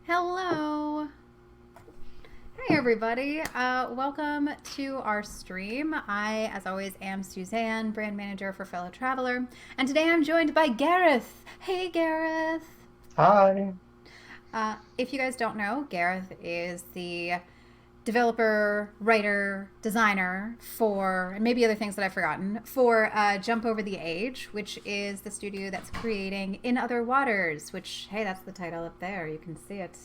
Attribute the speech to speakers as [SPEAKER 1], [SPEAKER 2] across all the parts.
[SPEAKER 1] Hello. Hi, everybody. Welcome to our stream. I, as always, am Suzanne, brand manager for Fellow Traveler. And today I'm joined by Gareth. Hey, Gareth.
[SPEAKER 2] Hi.
[SPEAKER 1] If you guys don't know, Gareth is the developer, writer, designer for, and maybe other things that I've forgotten, for Jump Over the Age, which is the studio that's creating In Other Waters, which, hey, that's the title up there. You can see it.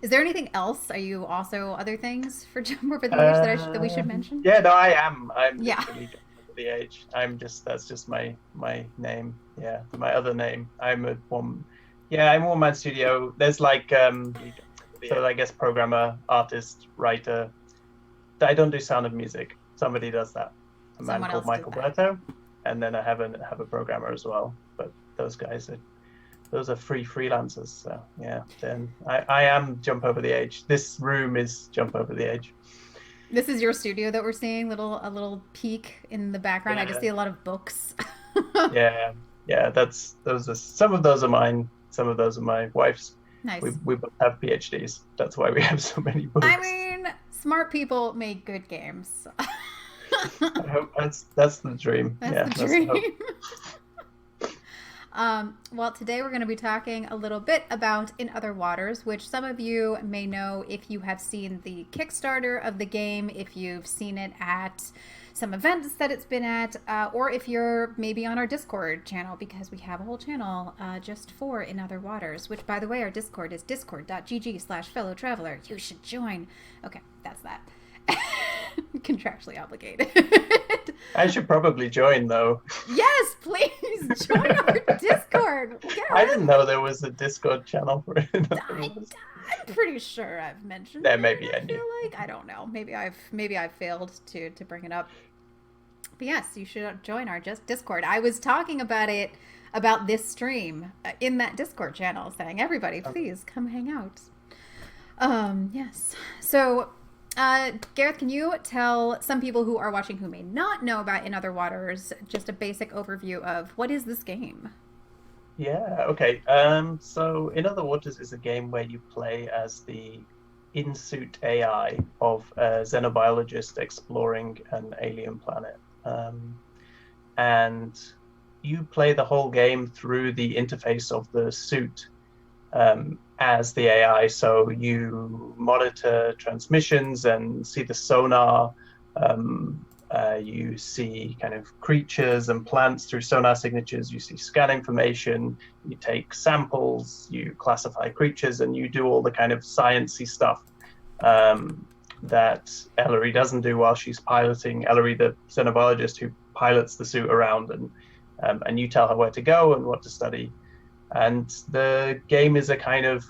[SPEAKER 1] Is there anything else? Are you also other things for Jump Over the Age that we should mention?
[SPEAKER 2] Yeah, no, I am. I'm
[SPEAKER 1] Yeah.
[SPEAKER 2] literally just over the age. That's just my name. Yeah, my other name. I'm a one-man studio. There's like so I guess programmer, artist, writer. I don't do sound and music. Somebody does that. A man
[SPEAKER 1] Someone
[SPEAKER 2] called
[SPEAKER 1] else did
[SPEAKER 2] Michael
[SPEAKER 1] that.
[SPEAKER 2] Berto, and then I have a programmer as well. But those are freelancers. So yeah, then I am Jump Over the Age. This room is Jump Over the Age.
[SPEAKER 1] This is your studio that we're seeing, a little peek in the background. I just
[SPEAKER 2] Yeah,
[SPEAKER 1] see a lot of books.
[SPEAKER 2] yeah, yeah. Those are some of those are mine. Some of those are my wife's. We
[SPEAKER 1] Nice.
[SPEAKER 2] we both have PhDs. That's why we have so many
[SPEAKER 1] I
[SPEAKER 2] books.
[SPEAKER 1] mean, smart people make good games.
[SPEAKER 2] I hope that's the dream.
[SPEAKER 1] That's
[SPEAKER 2] Yeah,
[SPEAKER 1] the
[SPEAKER 2] that's the hope.
[SPEAKER 1] dream. Well, today we're going to be talking a little bit about In Other Waters, which some of you may know if you have seen the Kickstarter of the game, if you've seen it at some events that it's been at, or if you're maybe on our Discord channel, because we have a whole channel just for In Other Waters, which, by the way, our Discord is discord.gg/fellow traveler. You should join. Okay, that's that. Contractually obligated.
[SPEAKER 2] I should probably join though.
[SPEAKER 1] Yes, please join our Discord,
[SPEAKER 2] I didn't
[SPEAKER 1] Gareth.
[SPEAKER 2] know there was a Discord channel for it.
[SPEAKER 1] I'm pretty sure I've mentioned
[SPEAKER 2] There,
[SPEAKER 1] it.
[SPEAKER 2] maybe
[SPEAKER 1] I
[SPEAKER 2] I knew.
[SPEAKER 1] feel like I don't know. Maybe I've failed to bring it up. But yes, you should join our just Discord. I was talking about this stream in that Discord channel, saying everybody, please come hang out. Yes. So Gareth, can you tell some people who are watching who may not know about In Other Waters just a basic overview of what is this game?
[SPEAKER 2] Yeah, okay. So In Other Waters is a game where you play as the in-suit AI of a xenobiologist exploring an alien planet. And you play the whole game through the interface of the suit as the AI. So you monitor transmissions and see the sonar. You see kind of creatures and plants through sonar signatures. You see scan information. You take samples. You classify creatures, and you do all the kind of sciencey stuff that Ellery doesn't do while she's piloting. Ellery, the xenobiologist who pilots the suit around, and you tell her where to go and what to study. And the game is a kind of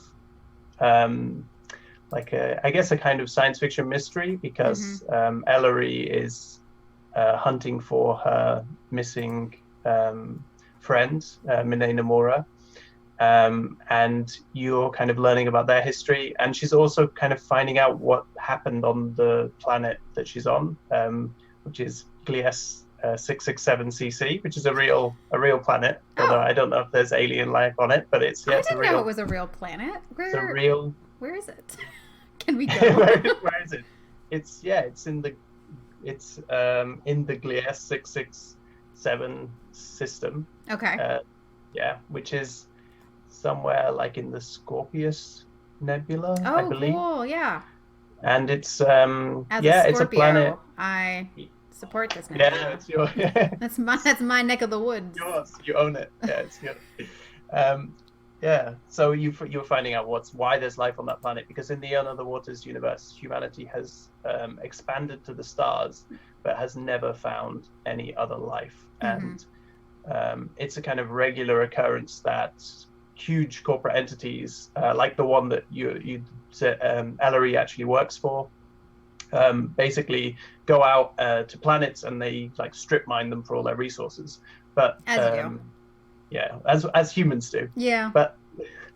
[SPEAKER 2] I guess a kind of science fiction mystery because
[SPEAKER 1] Mm-hmm.
[SPEAKER 2] Ellery is hunting for her missing friend, Mine Nomura, and you're kind of learning about their history. And she's also kind of finding out what happened on the planet that she's on, which is Glies 667cc, which is a real planet. Although
[SPEAKER 1] Oh,
[SPEAKER 2] I don't know if there's alien life on it, but
[SPEAKER 1] I
[SPEAKER 2] it's a
[SPEAKER 1] didn't know it
[SPEAKER 2] real
[SPEAKER 1] was a real planet.
[SPEAKER 2] it's a
[SPEAKER 1] Where
[SPEAKER 2] real
[SPEAKER 1] where is it? Can we go?
[SPEAKER 2] where is it? It's in the Gliese 667 system.
[SPEAKER 1] Okay.
[SPEAKER 2] Uh, yeah, which is somewhere like in the Scorpius Nebula, I
[SPEAKER 1] Oh,
[SPEAKER 2] believe.
[SPEAKER 1] cool. Yeah.
[SPEAKER 2] and it's
[SPEAKER 1] As a
[SPEAKER 2] it's a planet.
[SPEAKER 1] Scorpio, I support this
[SPEAKER 2] Yeah,
[SPEAKER 1] narrative.
[SPEAKER 2] it's your
[SPEAKER 1] That's my neck of the woods.
[SPEAKER 2] yours. You own it. Yeah, it's yours. Um, yeah. So you're finding out why there's life on that planet, because in the Another Waters universe, humanity has expanded to the stars, but has never found any other life.
[SPEAKER 1] Mm-hmm.
[SPEAKER 2] And it's a kind of regular occurrence that huge corporate entities, like the one that you said Ellery actually works for, basically go out to planets and they like strip mine them for all their resources. But
[SPEAKER 1] As you do.
[SPEAKER 2] yeah, as humans do.
[SPEAKER 1] Yeah.
[SPEAKER 2] But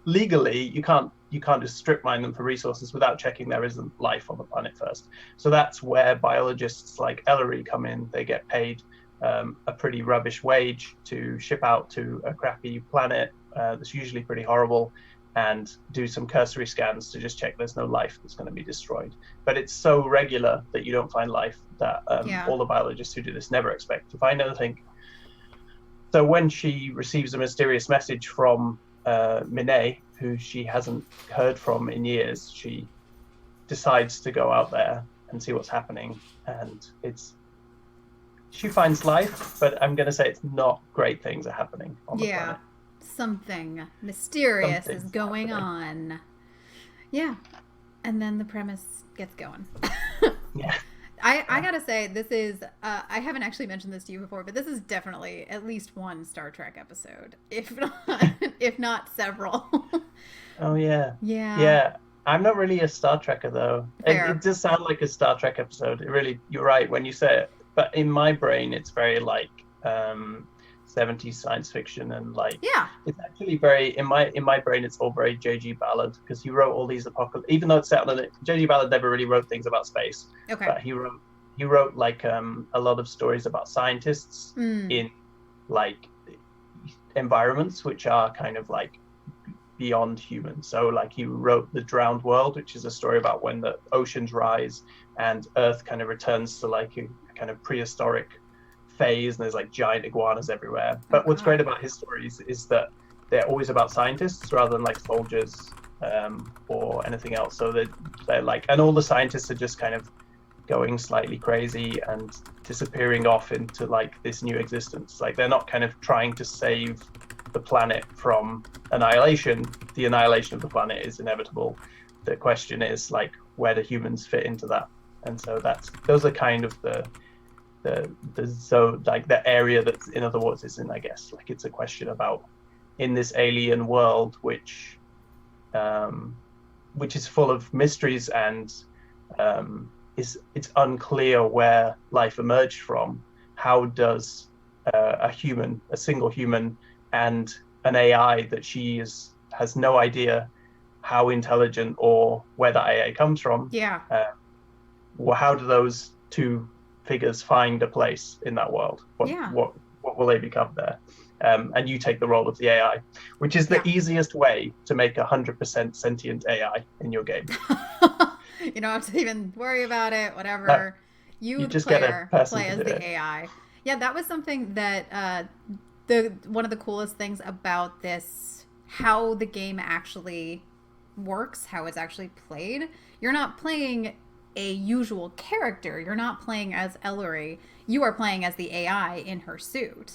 [SPEAKER 2] legally, you can't just strip mine them for resources without checking there isn't life on the planet first. So that's where biologists like Ellery come in. They get paid a pretty rubbish wage to ship out to a crappy planet that's usually pretty horrible, and do some cursory scans to just check there's no life that's going to be destroyed. But it's so regular that you don't find life that all the biologists who do this never expect to find anything. So when she receives a mysterious message from Minay, who she hasn't heard from in years, she decides to go out there and see what's happening. And she finds life, but I'm going to say it's not great things are happening on the planet.
[SPEAKER 1] Something mysterious is going on. Yeah. And then the premise gets going.
[SPEAKER 2] Yeah.
[SPEAKER 1] I gotta say, this is, I haven't actually mentioned this to you before, but this is definitely at least one Star Trek episode, if not several.
[SPEAKER 2] Oh, yeah.
[SPEAKER 1] Yeah.
[SPEAKER 2] Yeah. I'm not really a Star Trekker, though. It does sound like a Star Trek episode. It really, you're right when you say it. But in my brain, it's very like 70s science fiction, and like it's actually very in my brain it's all very J.G. Ballard, because he wrote all these even though it's set on J.G. Ballard never really wrote things about space, but he wrote like a lot of stories about scientists in like environments which are kind of like beyond human. So like he wrote The Drowned World, which is a story about when the oceans rise and Earth kind of returns to like a kind of prehistoric phase, and there's like giant iguanas everywhere. But what's great about his stories is that they're always about scientists rather than like soldiers or anything else. So they're like, and all the scientists are just kind of going slightly crazy and disappearing off into like this new existence. Like they're not kind of trying to save the planet from annihilation. The annihilation of the planet is inevitable. The question is like, where do humans fit into that? And so those are kind of the area that's In Other Words is in, I guess. Like it's a question about in this alien world which is full of mysteries, and it's unclear where life emerged from. How does a single human and an AI that has no idea how intelligent or where that AI comes from, how do those two figures find a place in that world? What will they become there? And you take the role of the AI, which is the easiest way to make 100% sentient AI in your game.
[SPEAKER 1] You don't have to even worry about it, whatever. You the
[SPEAKER 2] just
[SPEAKER 1] player,
[SPEAKER 2] get a person
[SPEAKER 1] play as the AI. Yeah, that was something that one of the coolest things about this, how the game actually works, how it's actually played. You're not playing a usual character. You're not playing as Ellery. You are playing as the AI in her suit.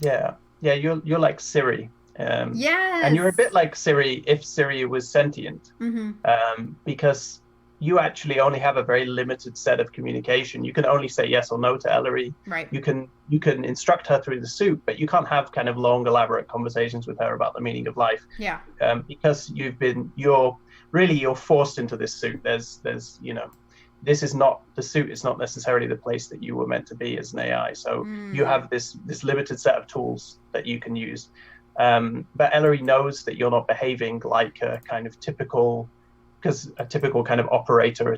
[SPEAKER 2] Yeah, you're like Siri.
[SPEAKER 1] Yes.
[SPEAKER 2] And you're a bit like Siri if Siri was sentient, because you actually only have a very limited set of communication. You can only say yes or no to Ellery. Right. You can instruct her through the suit, but you can't have kind of long, elaborate conversations with her about the meaning of life. Yeah. Because you're forced into this suit. There's this is not the suit. It's not necessarily the place that you were meant to be as an AI. So you have this limited set of tools that you can use. But Ellery knows that you're not behaving like a kind of typical kind of operator,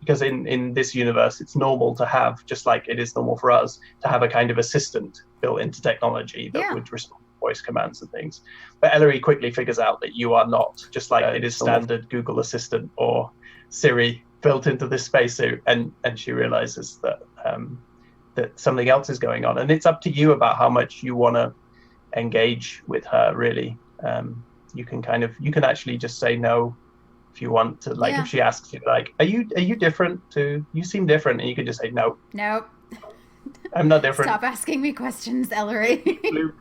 [SPEAKER 2] because in this universe it's normal to have, just like it is normal for us, to have a kind of assistant built into technology that would respond to voice commands and things. But Ellery quickly figures out that you are not, just like it is standard Google Assistant or Siri built into this spacesuit, and she realizes that that something else is going on, and it's up to you about how much you want to engage with her. Really, you can actually just say no if you want to, like,
[SPEAKER 1] Yeah.
[SPEAKER 2] if she asks you, like, are you different to, you seem different, and you could just say, no,
[SPEAKER 1] Nope.
[SPEAKER 2] I'm not different.
[SPEAKER 1] Stop asking me questions, Ellery.
[SPEAKER 2] Bloop,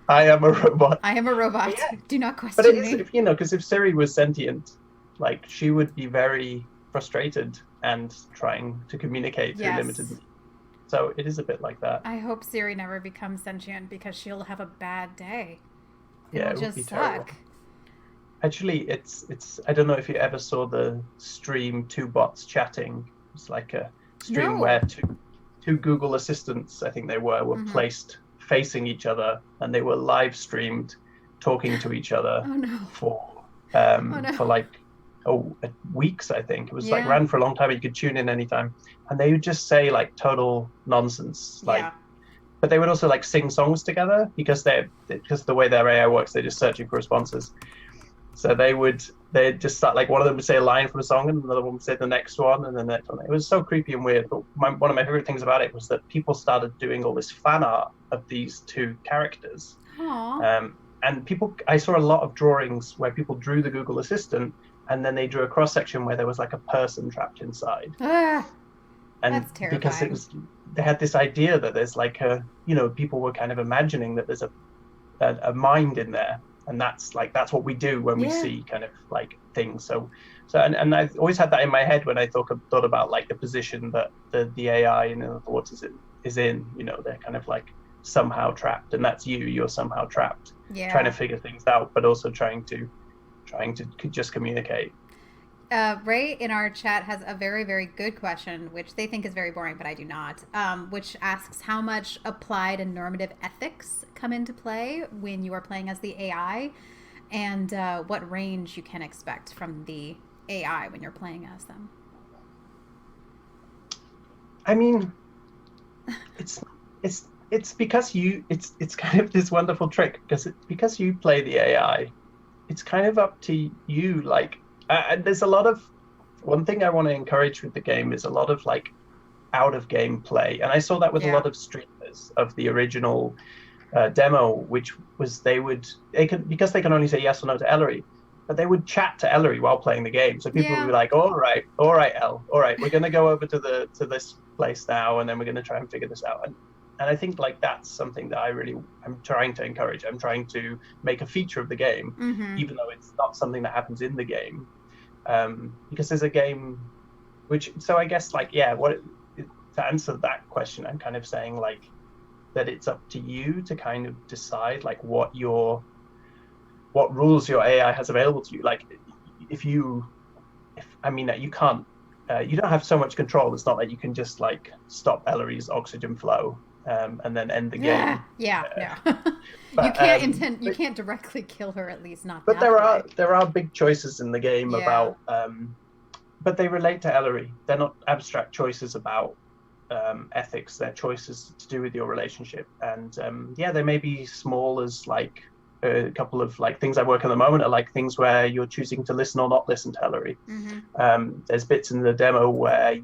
[SPEAKER 2] I am a robot.
[SPEAKER 1] I am a
[SPEAKER 2] But
[SPEAKER 1] robot.
[SPEAKER 2] yeah,
[SPEAKER 1] Do not
[SPEAKER 2] but it
[SPEAKER 1] question
[SPEAKER 2] is,
[SPEAKER 1] me.
[SPEAKER 2] if you know, because if Siri was sentient, like, she would be very frustrated and trying to communicate through limited
[SPEAKER 1] Yes.
[SPEAKER 2] means. So it is a bit like that.
[SPEAKER 1] I hope Siri never becomes sentient because she'll have a bad day.
[SPEAKER 2] Yeah,
[SPEAKER 1] It'll
[SPEAKER 2] it would be
[SPEAKER 1] just
[SPEAKER 2] terrible.
[SPEAKER 1] suck.
[SPEAKER 2] Actually, it's I don't know if you ever saw the stream Two Bots Chatting. It's like a stream
[SPEAKER 1] No.
[SPEAKER 2] where two Google Assistants, I think they were
[SPEAKER 1] Mm-hmm.
[SPEAKER 2] placed facing each other, and they were live streamed talking to each other
[SPEAKER 1] Oh no. Oh no.
[SPEAKER 2] for like, weeks. I think it was like
[SPEAKER 1] Yeah.
[SPEAKER 2] ran for a long time. You could tune in anytime, and they would just say like total nonsense, like.
[SPEAKER 1] Yeah.
[SPEAKER 2] But they would also like sing songs together because of the way their AI works, they're just searching for responses. So they'd just start, like, one of them would say a line from a song and another one would say the next one and then the next one. It was so creepy and weird. But one of my favorite things about it was that people started doing all this fan art of these two characters.
[SPEAKER 1] Aw.
[SPEAKER 2] And I saw a lot of drawings where people drew the Google Assistant and then they drew a cross section where there was like a person trapped inside.
[SPEAKER 1] Ah,
[SPEAKER 2] And
[SPEAKER 1] that's
[SPEAKER 2] because
[SPEAKER 1] terrifying.
[SPEAKER 2] they had this idea that there's like people were kind of imagining that there's a mind in there, and that's what we do when we
[SPEAKER 1] Yeah.
[SPEAKER 2] see kind of like things. And I've always had that in my head when I thought about like the position that the AI in other words is in. They're kind of like somehow trapped, and that's you're somehow trapped,
[SPEAKER 1] Yeah.
[SPEAKER 2] trying to figure things out, but also trying to just communicate.
[SPEAKER 1] Ray in our chat has a very, very good question, which they think is very boring, but I do not. Which asks how much applied and normative ethics come into play when you are playing as the AI, and what range you can expect from the AI when you're playing as them.
[SPEAKER 2] I mean, it's because it's kind of this wonderful trick because you play the AI, it's kind of up to you. Like, there's a lot of one thing I want to encourage with the game is a lot of like out of game play, and I saw that with a lot of streamers of the original demo, which was because they can only say yes or no to Ellery, but they would chat to Ellery while playing the game. So people would be like, all right, El, all right, we're going to go over to this place now, and then we're going to try and figure this out. And I think like that's something that I'm trying to encourage. I'm trying to make a feature of the game, even though it's not something that happens in the game, because there's a game so I guess like, yeah, to answer that question, I'm kind of saying like that it's up to you to kind of decide like what rules your AI has available to you. Like you can't, you don't have so much control. It's not like you can just like stop Ellery's oxygen flow and then end the game.
[SPEAKER 1] Yeah.
[SPEAKER 2] But,
[SPEAKER 1] you can't directly kill her, at least not.
[SPEAKER 2] But there are big choices in the game about, but they relate to Ellery. They're not abstract choices about ethics. They're choices to do with your relationship. And they may be small as like a couple of like things I work on at the moment are like things where you're choosing to listen or not listen to Ellery. There's bits in the demo where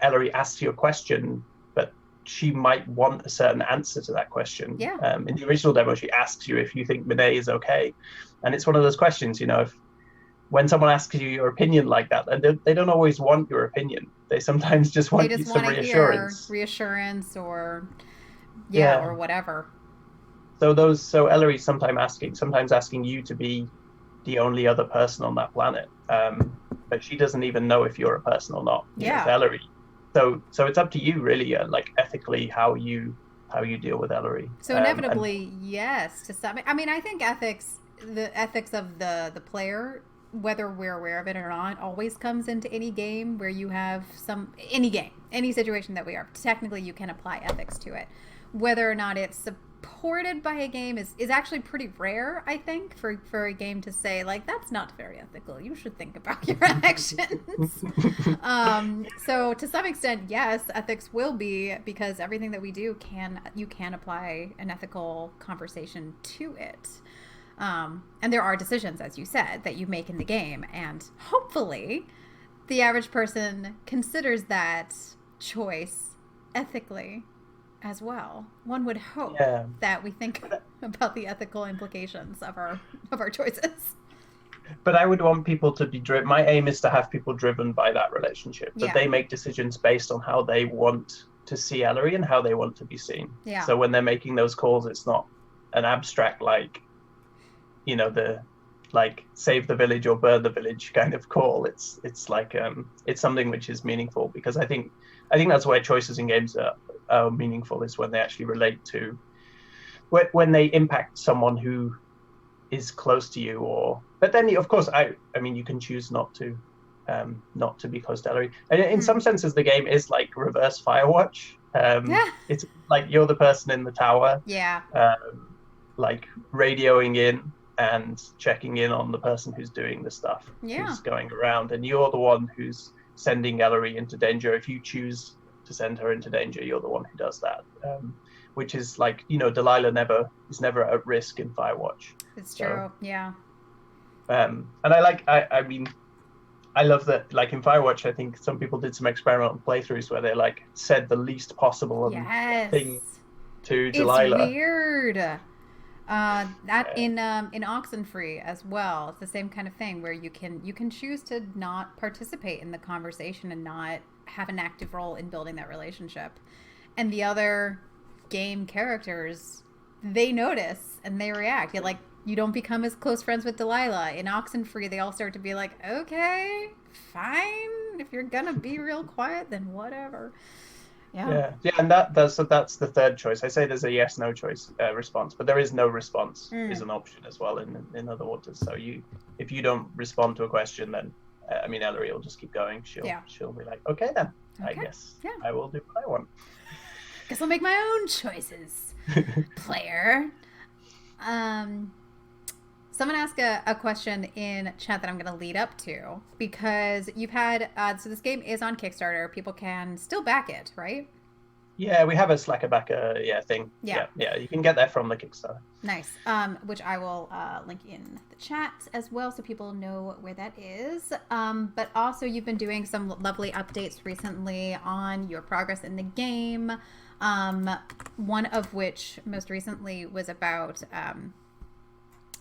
[SPEAKER 2] Ellery asks you a question, but she might want a certain answer to that question. In the original demo, she asks you if you think Monet is okay, and it's one of those questions. When someone asks you your opinion like that, and they don't always want your opinion. They sometimes just want some reassurance.
[SPEAKER 1] Reassurance or whatever.
[SPEAKER 2] So Ellery's sometimes asking you to be the only other person on that planet. But she doesn't even know if you're a person or not. With Ellery. So it's up to you really, like ethically how you deal with Ellery.
[SPEAKER 1] So inevitably, yes, to some. I mean, I think the ethics of the player, whether we're aware of it or not, always comes into any game where you have any situation that we are. Technically, you can apply ethics to it. Whether or not it's supported by a game is actually pretty rare, I think, for a game to say, like, that's not very ethical. You should think about your actions. So to some extent, yes, ethics will be, because everything that we do you can apply an ethical conversation to it. And there are decisions, as you said, that you make in the game, and hopefully the average person considers that choice ethically as well. One would hope that we think about the ethical implications of our choices.
[SPEAKER 2] But I would want people to be driven. My aim is to have people driven by that relationship, that
[SPEAKER 1] Yeah.
[SPEAKER 2] they make decisions based on how they want to see Ellery and how they want to be seen.
[SPEAKER 1] Yeah.
[SPEAKER 2] So when they're making those calls, it's not an abstract, like, the like save the village or burn the village kind of call. It's like it's something which is meaningful, because I think that's where choices in games are meaningful, is when they actually relate to when they impact someone who is close to you. Or but then of course I mean you can choose not to be close to Ellery. And in some senses the game is like reverse Firewatch.
[SPEAKER 1] Yeah.
[SPEAKER 2] It's like you're the person in the tower,
[SPEAKER 1] Yeah.
[SPEAKER 2] like radioing in and checking in on the person who's doing the stuff,
[SPEAKER 1] Yeah.
[SPEAKER 2] who's going around, and you're the one who's sending Ellery into danger. If you choose to send her into danger, you're the one who does that. Which is like, Delilah is never at risk in Firewatch.
[SPEAKER 1] It's true. Yeah.
[SPEAKER 2] And I mean, I love that, like in Firewatch, I think some people did some experimental playthroughs where they like said the least possible
[SPEAKER 1] Yes.
[SPEAKER 2] thing to Delilah.
[SPEAKER 1] It's weird. That in Oxenfree as well. It's the same kind of thing where you can choose to not participate in the conversation and not have an active role in building that relationship. And the other game characters, they notice and they react. You don't become as close friends with Delilah. In Oxenfree, they all start to be like, okay, fine. If you're gonna be real quiet, then whatever. Yeah.
[SPEAKER 2] And that's the third choice. I say there's a yes/no choice response, but there is no response is an option as well in Other Waters. So if you don't respond to a question, then I mean Ellery will just keep going. She'll be like, okay then, I guess I will do what I want.
[SPEAKER 1] Guess I'll make my own choices, player. Someone asked a question in chat that I'm going to lead up to, because you've had so this game is on Kickstarter. People can still back it, right?
[SPEAKER 2] Yeah, we have a Slacker backer thing.
[SPEAKER 1] Yeah,
[SPEAKER 2] you can get there from the Kickstarter.
[SPEAKER 1] Nice. Which I will link in the chat as well, so people know where that is. But also, you've been doing some lovely updates recently on your progress in the game. One of which most recently was about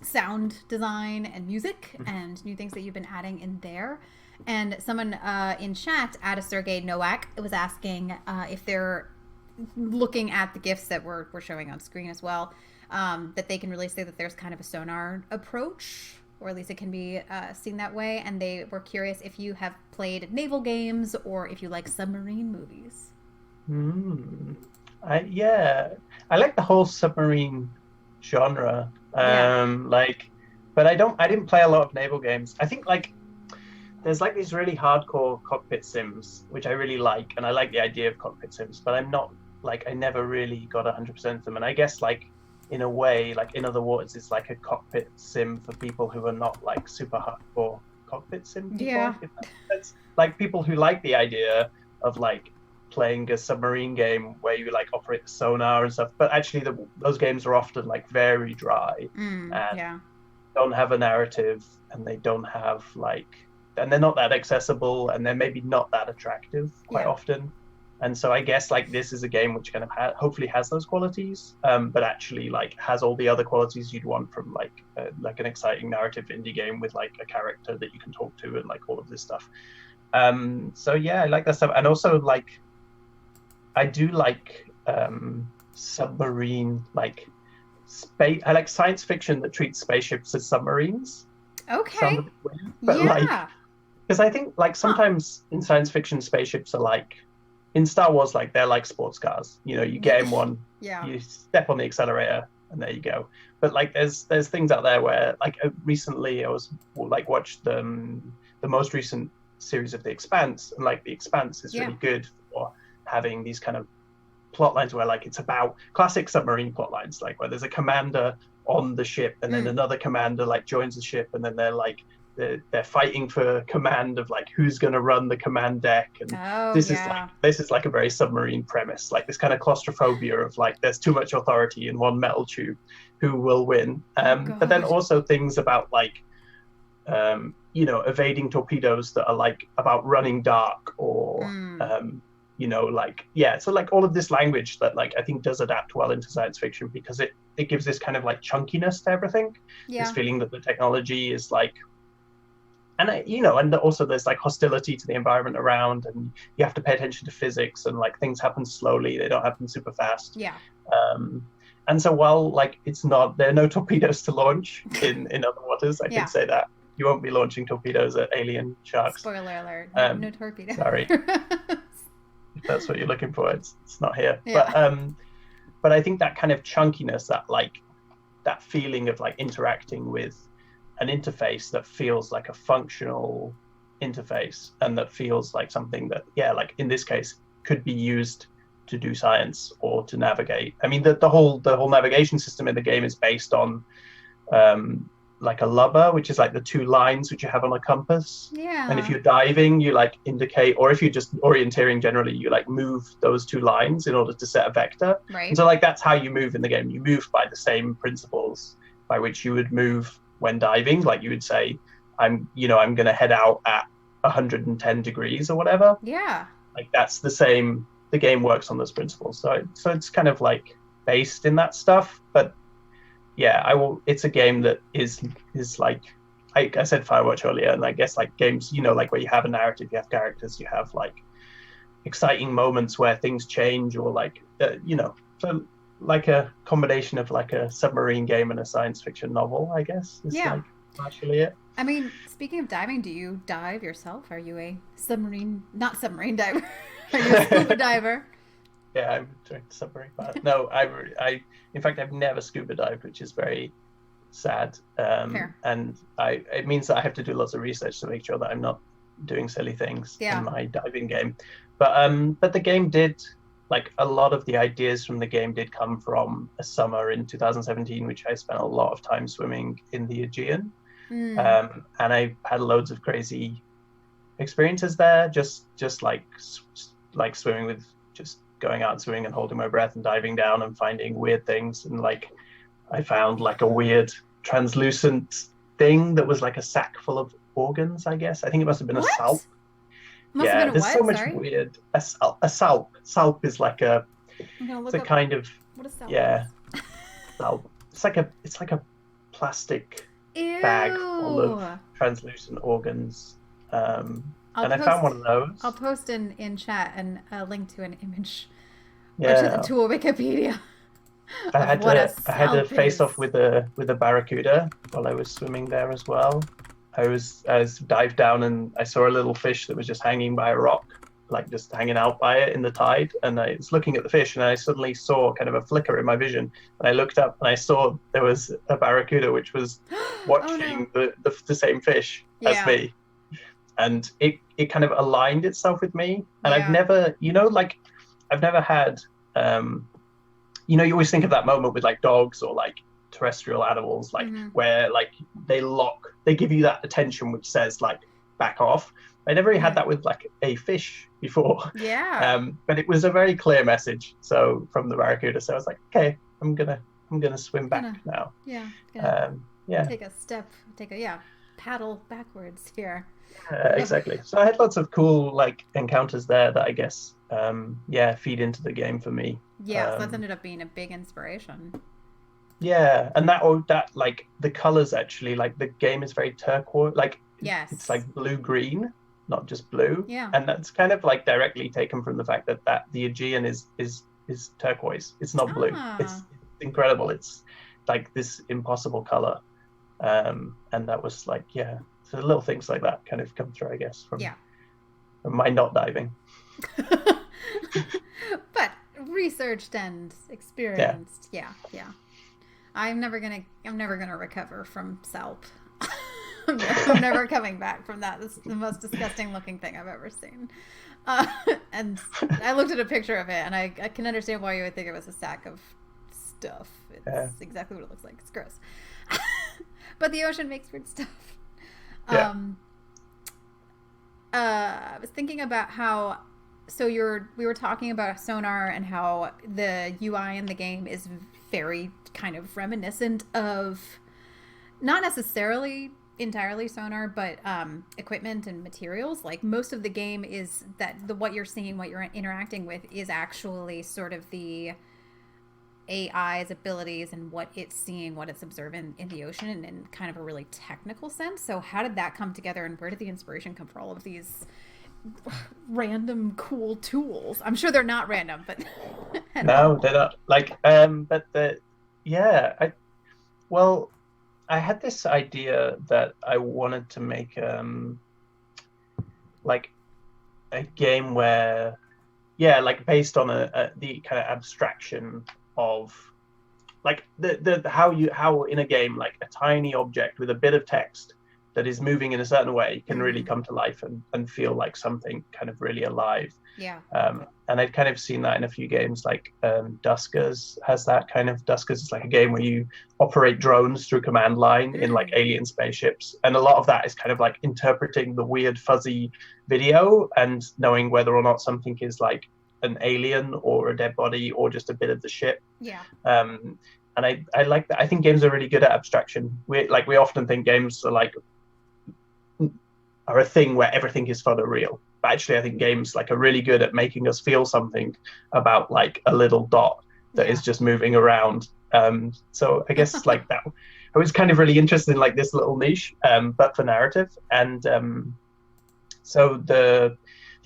[SPEAKER 1] sound design and music and new things that you've been adding in there. And someone in chat, Sergey Nowak, was asking if they're looking at the GIFs that we're showing on screen as well, that they can really say that there's kind of a sonar approach, or at least it can be seen that way. And they were curious if you have played naval games or if you like submarine movies.
[SPEAKER 2] I like the whole submarine genre. But I didn't play a lot of naval games. I think there's these really hardcore cockpit sims, which I really like, and I like the idea of cockpit sims, but I'm not I never really got 100% of them. And I guess in a way, In Other Waters is like a cockpit sim for people who are not super hardcore cockpit sim people.
[SPEAKER 1] Yeah.
[SPEAKER 2] It's people who like the idea of playing a submarine game where you operate the sonar and stuff, but actually those games are often very dry and don't have a narrative, and they don't have and they're not that accessible, and they're maybe not that attractive quite often. And so I guess this is a game which kind of hopefully has those qualities, but actually has all the other qualities you'd want from an exciting narrative indie game with a character that you can talk to and all of this stuff. So yeah, I like that stuff. And also I do submarine space. I like science fiction that treats spaceships as submarines.
[SPEAKER 1] Okay.
[SPEAKER 2] Sounds a bit weird, but because I think sometimes in science fiction spaceships are in Star Wars they're sports cars. You get in one, you step on the accelerator, and there you go. But there's things out there where recently I was watched the most recent series of The Expanse, and The Expanse is really good for having these kind of plot lines where it's about classic submarine plot lines, where there's a commander on the ship, and then another commander joins the ship, and then they're fighting for command of who's going to run the command deck, and this is a very submarine premise, this kind of claustrophobia of there's too much authority in one metal tube, who will win. But then also things about evading torpedoes that are about running dark, or so all of this language that I think does adapt well into science fiction, because it gives this kind of chunkiness to everything. This feeling that the technology is and also there's like hostility to the environment around, and you have to pay attention to physics, and like things happen slowly, they don't happen super fast.
[SPEAKER 1] Yeah.
[SPEAKER 2] And so while like there are no torpedoes to launch in other waters, I
[SPEAKER 1] Yeah.
[SPEAKER 2] can say that you won't be launching torpedoes at alien sharks.
[SPEAKER 1] Spoiler alert. No torpedoes.
[SPEAKER 2] Sorry. If that's what you're looking for, it's not here.
[SPEAKER 1] Yeah.
[SPEAKER 2] But I think that kind of chunkiness, that feeling of like interacting with an interface that feels like a functional interface, and that feels like something that, like in this case, could be used to do science or to navigate. I mean, the whole navigation system in the game is based on like a lubber, which is like the two lines which you have on a compass.
[SPEAKER 1] Yeah.
[SPEAKER 2] And if you're diving, you like indicate, or if you're just orienteering generally, you like move those two lines in order to set a vector.
[SPEAKER 1] Right.
[SPEAKER 2] And so like that's how you move in the game. You move by the same principles by which you would move when diving. Like you would say, I'm going to head out at 110 degrees or whatever.
[SPEAKER 1] Yeah. Like
[SPEAKER 2] that's the same. The game works on those principles. So it's kind of like based in that stuff, but it's a game that is like, I said Firewatch earlier, and I guess like games, like where you have a narrative, you have characters, you have like exciting moments where things change, or like, so like a combination of like a submarine game and a science fiction novel, I guess, is like actually it.
[SPEAKER 1] I mean, speaking of diving, do you dive yourself? Are you a not submarine diver? Are you a scuba diver?
[SPEAKER 2] Yeah, I'm doing submarine. But no, in fact, I've never scuba dived, which is very sad. And it means that I have to do lots of research to make sure that I'm not doing silly things in my diving game. But the game did, like a lot of the ideas from the game did come from a summer in 2017, which I spent a lot of time swimming in the Aegean. And I had loads of crazy experiences there, just like swimming with just going out and swimming and holding my breath and diving down and finding weird things. And like I found like a weird translucent thing that was like a sack full of organs, I guess. I think it must have been a salp. There's so much weird. A salp. Salp is like it's a kind of,
[SPEAKER 1] what is salp?
[SPEAKER 2] Salp. It's like a plastic bag full of translucent organs. I found one of those.
[SPEAKER 1] I'll post in chat a link to an image, or to the tool Wikipedia.
[SPEAKER 2] I had to face off with a barracuda while I was swimming there as well. I dived down and I saw a little fish that was just hanging by a rock, like just hanging out by it in the tide. And I was looking at the fish, and I suddenly saw kind of a flicker in my vision. And I looked up and I saw there was a barracuda which was watching the same fish as me. And it kind of aligned itself with me. And I've never, I've never had, you always think of that moment with like dogs or like terrestrial animals, like where like they give you that attention which says like back off. I never really had that with like a fish before. But it was a very clear message. So from the barracuda, so I was like, okay, I'm gonna swim back now.
[SPEAKER 1] Take a paddle backwards here.
[SPEAKER 2] Exactly. So I had lots of cool like encounters there that I guess feed into the game for me.
[SPEAKER 1] So that's ended up being a big inspiration.
[SPEAKER 2] And that like the colors, actually, like the game is very turquoise, like it's like blue green, not just blue. And that's kind of like directly taken from the fact that the Aegean is turquoise. It's not blue. It's incredible. It's like this impossible color. And that was like so little things like that kind of come through, I guess, from my not diving.
[SPEAKER 1] But researched and experienced. I'm never gonna recover from salp. I'm never coming back from that. This is the most disgusting looking thing I've ever seen. And I looked at a picture of it, and I can understand why you would think it was a sack of stuff. It's exactly what it looks like. It's gross. But the ocean makes weird stuff. I was thinking about how, we were talking about sonar and how the UI in the game is very kind of reminiscent of, not necessarily entirely sonar, but equipment and materials. Like most of the game is that what you're seeing, what you're interacting with, is actually sort of the AI's abilities and what it's seeing, what it's observing in the ocean in kind of a really technical sense. So how did that come together, and where did the inspiration come for all of these random cool tools? I'm sure they're not random, but
[SPEAKER 2] No, they're not. Like, but yeah, well, I had this idea that I wanted to make like a game where, yeah, like based on the kind of abstraction of like the how in a game like a tiny object with a bit of text that is moving in a certain way can really come to life and feel like something kind of really alive.
[SPEAKER 1] Yeah.
[SPEAKER 2] And I've kind of seen that in a few games, like Duskers has that kind of. Duskers is like a game where you operate drones through command line in like alien spaceships, and a lot of that is kind of like interpreting the weird fuzzy video and knowing whether or not something is like an alien or a dead body or just a bit of the ship.
[SPEAKER 1] Yeah.
[SPEAKER 2] And I like that. I think games are really good at abstraction. We often think games are a thing where everything is photoreal. But actually, I think games like are really good at making us feel something about like a little dot that is just moving around. So I guess like that, I was kind of really interested in like this little niche, but for narrative. And so the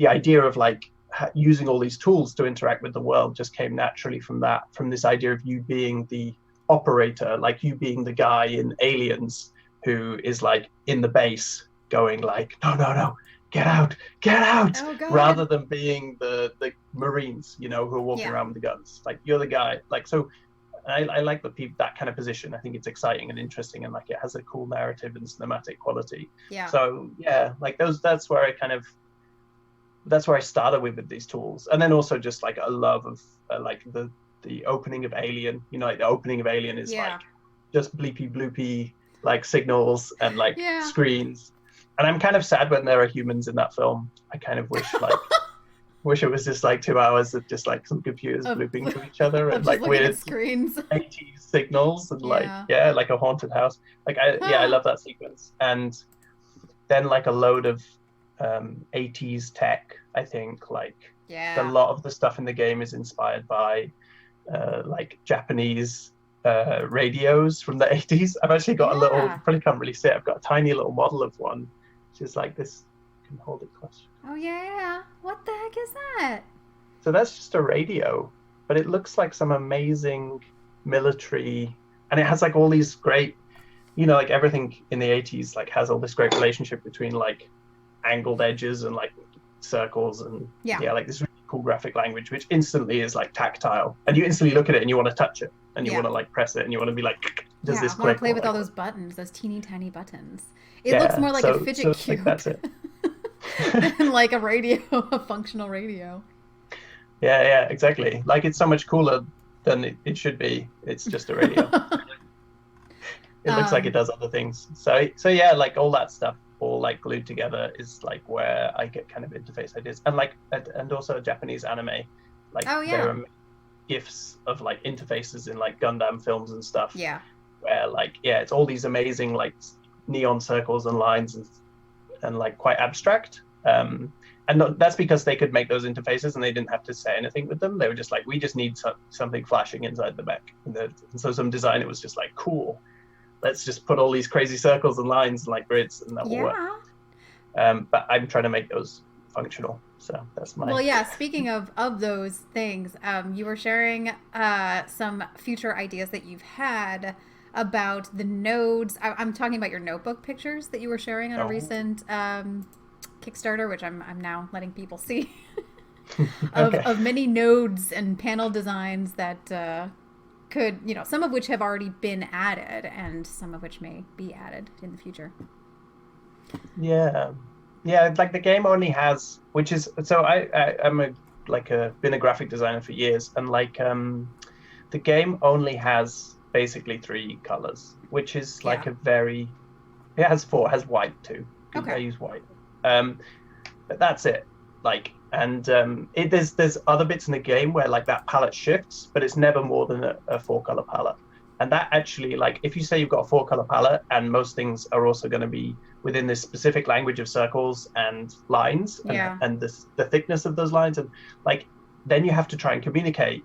[SPEAKER 2] idea of like using all these tools to interact with the world just came naturally from this idea of you being the operator, like you being the guy in Aliens who is like in the base going like, no, get out,
[SPEAKER 1] Oh,
[SPEAKER 2] rather than being the Marines, who are walking around with the guns. Like you're the guy. Like, so I like that kind of position. I think it's exciting and interesting, and like it has a cool narrative and cinematic quality.
[SPEAKER 1] Yeah.
[SPEAKER 2] So yeah, like that's where I started with these tools. And then also just like a love of like the opening of Alien, like the opening of Alien is like just bleepy bloopy like signals and like screens. And I'm kind of sad when there are humans in that film. I kind of wish it was just like 2 hours of just like some computers blooping to each other and like weird
[SPEAKER 1] screens,
[SPEAKER 2] 80s signals and like a haunted house. Like I love that sequence. And then like a load of 80s tech. I think like a lot of the stuff in the game is inspired by like Japanese radios from the 80s. I've actually got a little, you probably can't really see it, I've got a tiny little model of one, which is like this. I can hold it close.
[SPEAKER 1] Oh yeah, what the heck is that?
[SPEAKER 2] So that's just a radio, but it looks like some amazing military, and it has like all these great, like everything in the 80s like has all this great relationship between like angled edges and like circles and like this really cool graphic language, which instantly is like tactile, and you instantly look at it and you want to touch it and you want to like press it and you want to be like, does this
[SPEAKER 1] I want to play with
[SPEAKER 2] like
[SPEAKER 1] all those buttons, those teeny tiny buttons. It looks more like a fidget cube.
[SPEAKER 2] Like, that's it.
[SPEAKER 1] Than like a radio, a functional radio.
[SPEAKER 2] Yeah, exactly. Like it's so much cooler than it should be. It's just a radio. It looks like it does other things. So yeah, like all that stuff all like glued together is like where I get kind of interface ideas, and like and also Japanese anime, like there are gifs of like interfaces in like Gundam films and stuff.
[SPEAKER 1] Yeah.
[SPEAKER 2] Where like it's all these amazing like neon circles and lines and like quite abstract. And that's because they could make those interfaces and they didn't have to say anything with them. They were just like, we just need something flashing inside the mech. And so some designer was just like, cool, let's just put all these crazy circles and lines and like grids and that will work. But I'm trying to make those functional. So that's my...
[SPEAKER 1] Well, yeah, speaking of those things, you were sharing some future ideas that you've had about the nodes. I'm talking about your notebook pictures that you were sharing on a recent Kickstarter, which I'm now letting people see, of many nodes and panel designs that could, some of which have already been added and some of which may be added in the future.
[SPEAKER 2] Yeah, like the game only has, which is, so I'm been a graphic designer for years, and like the game only has basically 3 colors, which is like it has 4, it has white too. I use white. But that's it. Like, and there's other bits in the game where like that palette shifts, but it's never more than a 4-color palette. And that actually, like, if you say you've got a 4-color palette and most things are also going to be within this specific language of circles and lines and the thickness of those lines, and like, then you have to try and communicate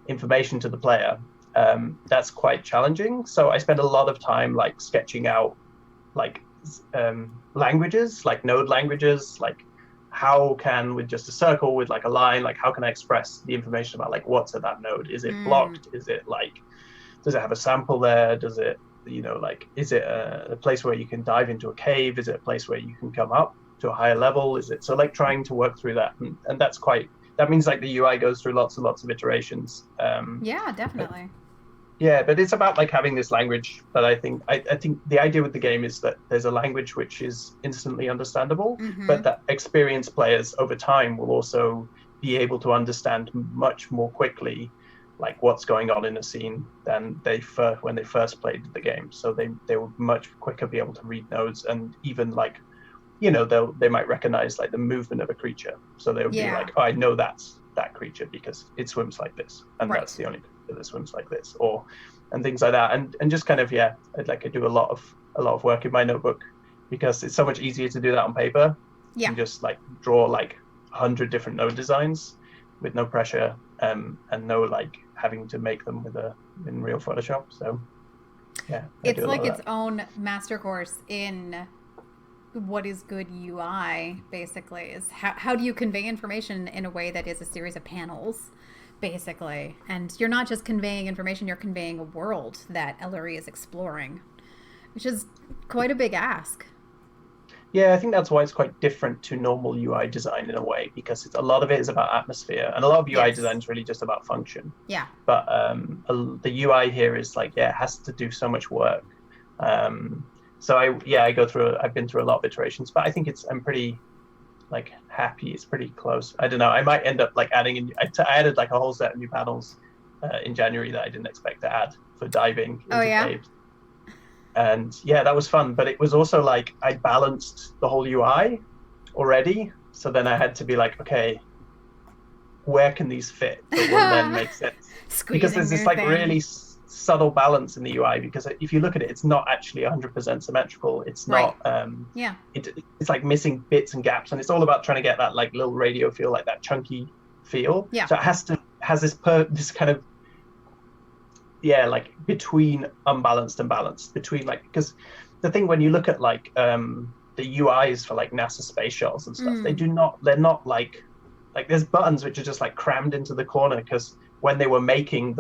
[SPEAKER 2] information to the player, that's quite challenging. So I spend a lot of time like sketching out like languages, like node languages, like how can, with just a circle with like a line, like how can I express the information about like what's at that node? Is it blocked? Is it like, does it have a sample there? Does it, like, is it a place where you can dive into a cave? Is it a place where you can come up to a higher level? Is it, so like trying to work through that, and that's quite, that means like the UI goes through lots and lots of iterations.
[SPEAKER 1] Yeah, definitely.
[SPEAKER 2] But it's about like having this language. But I think the idea with the game is that there's a language which is instantly understandable, but that experienced players over time will also be able to understand much more quickly like what's going on in a scene than when they first played the game. So they will much quicker be able to read nodes, and even like, they might recognize like the movement of a creature. So they'll be like, oh, I know that's that creature because it swims like this, and that's the only creature that swims like this, and things like that. And just kind of, I do a lot of work in my notebook because it's so much easier to do that on paper. You can just like draw like 100 different node designs with no pressure, and no like having to make them in real Photoshop. So
[SPEAKER 1] it's like its own master course in what is good UI, basically, is how do you convey information in a way that is a series of panels, basically. And you're not just conveying information, you're conveying a world that Ellery is exploring, which is quite a big ask.
[SPEAKER 2] Yeah, I think that's why it's quite different to normal UI design in a way, because a lot of it is about atmosphere, and a lot of UI design is really just about function.
[SPEAKER 1] Yeah.
[SPEAKER 2] But the UI here is like, it has to do so much work. So I've been through a lot of iterations, but I think I'm pretty like happy. It's pretty close. I don't know. I might end up like adding I added like a whole set of new panels in January that I didn't expect to add for diving into caves. And that was fun, but it was also like I balanced the whole UI already. So then I had to be like, okay, where can these fit that will then make sense? Because there's this like really subtle balance in the UI, because if you look at it, it's not actually 100% symmetrical. It's not, it's like missing bits and gaps, and it's all about trying to get that like little radio feel, like that chunky feel. Yeah. So it has this kind of, like between unbalanced and balanced, between like, because the thing when you look at like the UIs for like NASA space shuttles and stuff, they're not like there's buttons which are just like crammed into the corner, because when they were making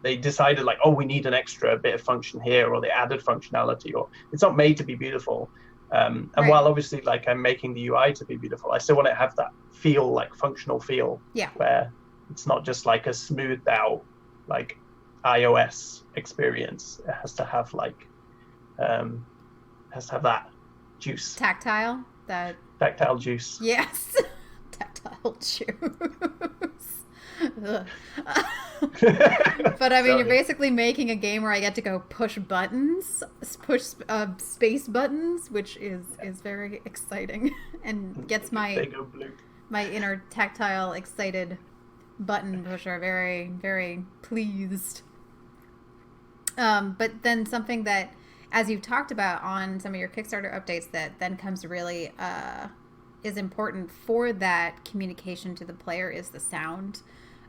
[SPEAKER 2] they decided like, oh, we need an extra bit of function here, or they added functionality, or it's not made to be beautiful. And while obviously like I'm making the UI to be beautiful, I still want to have that feel, like functional feel, where it's not just like a smoothed out like iOS experience. It has to have like that juice.
[SPEAKER 1] Tactile
[SPEAKER 2] juice.
[SPEAKER 1] Yes. Tactile juice. But I mean, you're basically making a game where I get to go push space buttons, which is very exciting, and gets my inner tactile excited button pusher very, very pleased. But then something that, as you've talked about on some of your Kickstarter updates, that then comes really is important for that communication to the player is the sound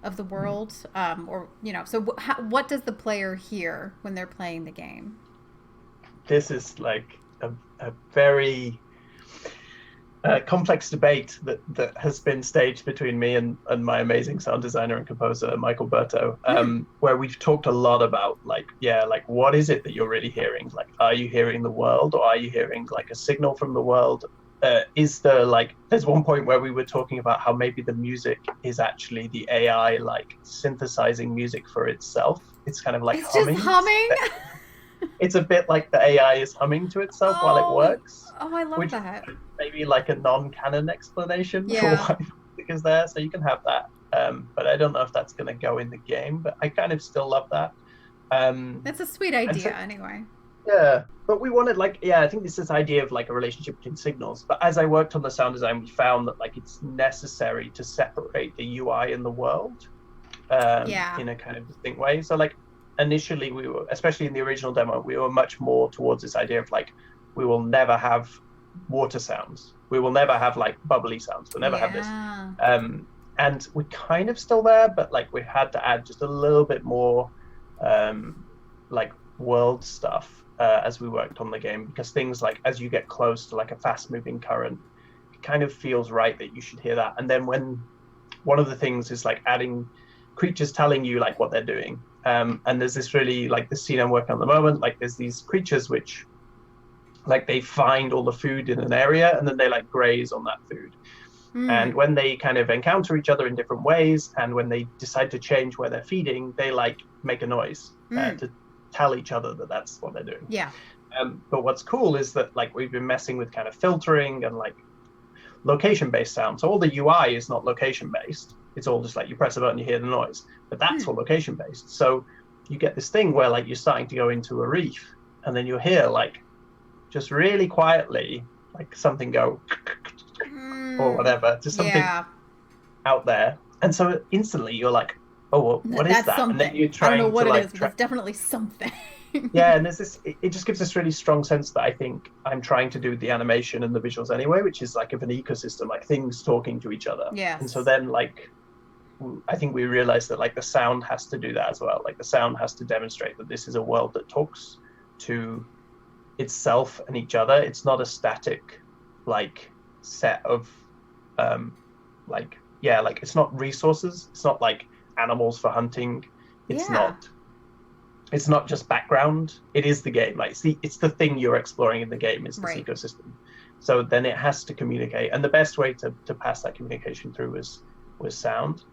[SPEAKER 1] of the world. So what does the player hear when they're playing the game?
[SPEAKER 2] This is like a very complex debate that has been staged between me and my amazing sound designer and composer Michael Berto, where we've talked a lot about like what is it that you're really hearing? Like, are you hearing the world, or are you hearing like a signal from the world? Is there like, there's one point where we were talking about how maybe the music is actually the AI like synthesizing music for itself. It's kind of like
[SPEAKER 1] it's humming. Just humming.
[SPEAKER 2] It's a bit like the AI is humming to itself while it works.
[SPEAKER 1] Oh, I love that.
[SPEAKER 2] Maybe like a non-canon explanation for why music is there. So you can have that. But I don't know if that's going to go in the game, but I kind of still love that.
[SPEAKER 1] That's a sweet idea anyway.
[SPEAKER 2] Yeah, but we wanted I think this idea of like a relationship between signals. But as I worked on the sound design, we found that like it's necessary to separate the UI and the world in a kind of distinct way. So like initially we were, especially in the original demo, we were much more towards this idea of like, we will never have water sounds. We will never have like bubbly sounds. We'll never have this. and we're kind of still there, but like we had to add just a little bit more like world stuff as we worked on the game, because things like as you get close to like a fast moving current, it kind of feels right that you should hear that. And then when one of the things is like adding creatures telling you like what they're doing, and there's this really like this scene I'm working on at the moment, like there's these creatures which like they find all the food in an area and then they like graze on that food. And when they kind of encounter each other in different ways, and when they decide to change where they're feeding, they like make a noise to tell each other that that's what they're doing.
[SPEAKER 1] Yeah.
[SPEAKER 2] But what's cool is that like we've been messing with kind of filtering and like location-based sound. So all the UI is not location-based. It's all just like you press a button, you hear the noise. But that's all location-based. So you get this thing where like you're starting to go into a reef, and then you'll hear like just really quietly like something go or whatever, just something out there. And so instantly you're like, oh, well, what is that?
[SPEAKER 1] Something.
[SPEAKER 2] And then you're trying
[SPEAKER 1] I don't know what
[SPEAKER 2] to,
[SPEAKER 1] it
[SPEAKER 2] like,
[SPEAKER 1] is, but it's definitely something.
[SPEAKER 2] Yeah, and there's this, it just gives this really strong sense that I think I'm trying to do with the animation and the visuals anyway, which is like of an ecosystem, like things talking to each other.
[SPEAKER 1] Yes.
[SPEAKER 2] And so then like, I think we realized that like the sound has to do that as well. Like the sound has to demonstrate that this is a world that talks to itself and each other. It's not a static like set of like it's not resources, it's not like animals for hunting, it's not just background, it is the game. Like it's the thing you're exploring in the game is this ecosystem. So then it has to communicate, and the best way to pass that communication through was sound.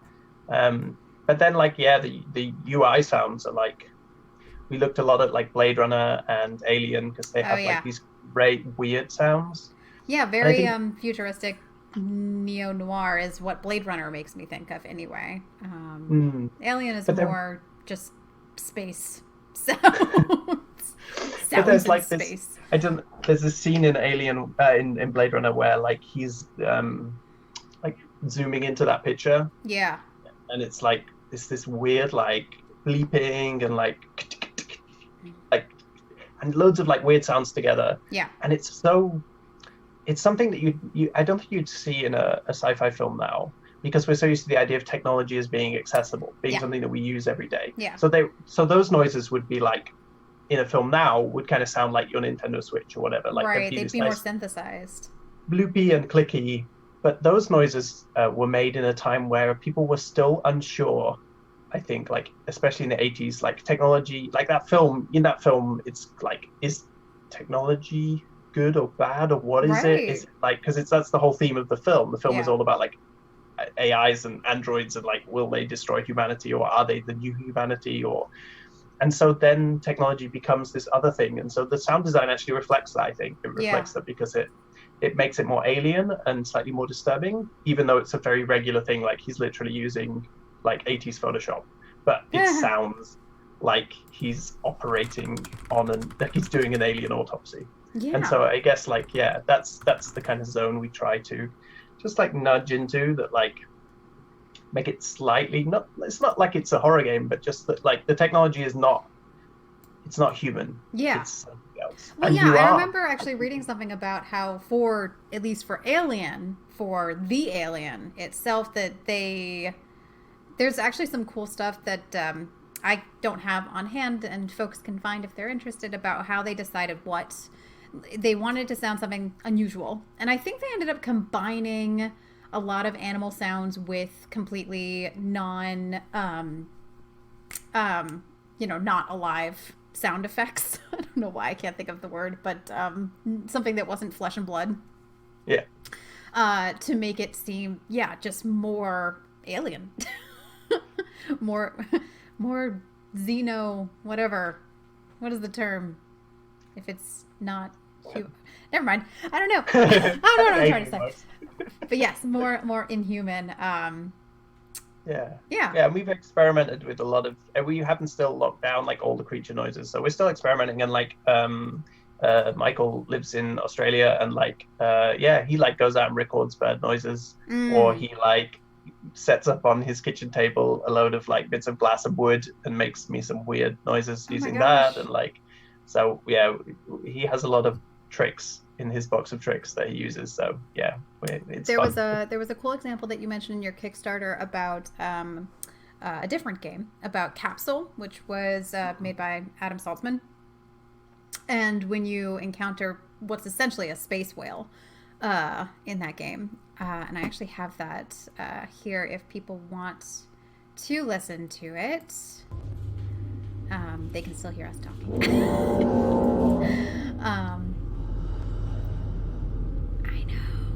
[SPEAKER 2] But then like the UI sounds are like, we looked a lot at like Blade Runner and Alien, because they have like these great weird sounds.
[SPEAKER 1] Yeah, very futuristic neo-noir is what Blade Runner makes me think of anyway. Alien is more just space sounds.
[SPEAKER 2] But there's like
[SPEAKER 1] space.
[SPEAKER 2] There's a scene in Alien in Blade Runner where like he's like zooming into that picture.
[SPEAKER 1] Yeah.
[SPEAKER 2] And it's like this weird like bleeping and like and loads of like weird sounds together.
[SPEAKER 1] Yeah.
[SPEAKER 2] And it's something that you I don't think you'd see in a sci-fi film now, because we're so used to the idea of technology as being accessible, being something that we use every day.
[SPEAKER 1] Yeah.
[SPEAKER 2] So those noises would be like, in a film now, would kind of sound like your Nintendo Switch or whatever. Like
[SPEAKER 1] they'd be more synthesized.
[SPEAKER 2] Bloopy and clicky. But those noises were made in a time where people were still unsure, I think, like especially in the 80s, like technology, like in that film, it's like, is technology good or bad, or what is it? Is it like, because that's the whole theme of the film. The film is all about like AIs and androids and like, will they destroy humanity, or are they the new humanity? And so then technology becomes this other thing, and so the sound design actually reflects that. I think it reflects that, because it makes it more alien and slightly more disturbing, even though it's a very regular thing. Like he's literally using like 80s Photoshop, but it sounds like he's operating on like he's doing an alien autopsy. Yeah. And so I guess like, that's the kind of zone we try to just like nudge into, that like make it slightly it's not like it's a horror game, but just that like the technology is not, it's not human. Yeah. It's something else.
[SPEAKER 1] Well, I remember actually reading something about how at least for the Alien itself, that there's actually some cool stuff that I don't have on hand, and folks can find if they're interested, about how they decided what they wanted to sound something unusual. And I think they ended up combining a lot of animal sounds with completely not alive sound effects. I don't know why I can't think of the word, but something that wasn't flesh and blood.
[SPEAKER 2] Yeah.
[SPEAKER 1] To make it seem, just more alien. more xeno, whatever. What is the term? If it's not human. Never mind. I don't know. I don't know what I'm trying to say. But yes, more inhuman.
[SPEAKER 2] Yeah, and we've experimented with a lot of, we haven't still locked down like all the creature noises, so we're still experimenting. And like Michael lives in Australia, and like he like goes out and records bird noises, or he like sets up on his kitchen table a load of like bits of glass and wood and makes me some weird noises using that. And like, so he has a lot of tricks in his box of tricks that he uses. So yeah, it's
[SPEAKER 1] There
[SPEAKER 2] fun.
[SPEAKER 1] was a cool example that you mentioned in your Kickstarter about a different game about Capsule, which was made by Adam Saltzman. And when you encounter what's essentially a space whale in that game, and I actually have that here if people want to listen to it. They can still hear us talking. I know.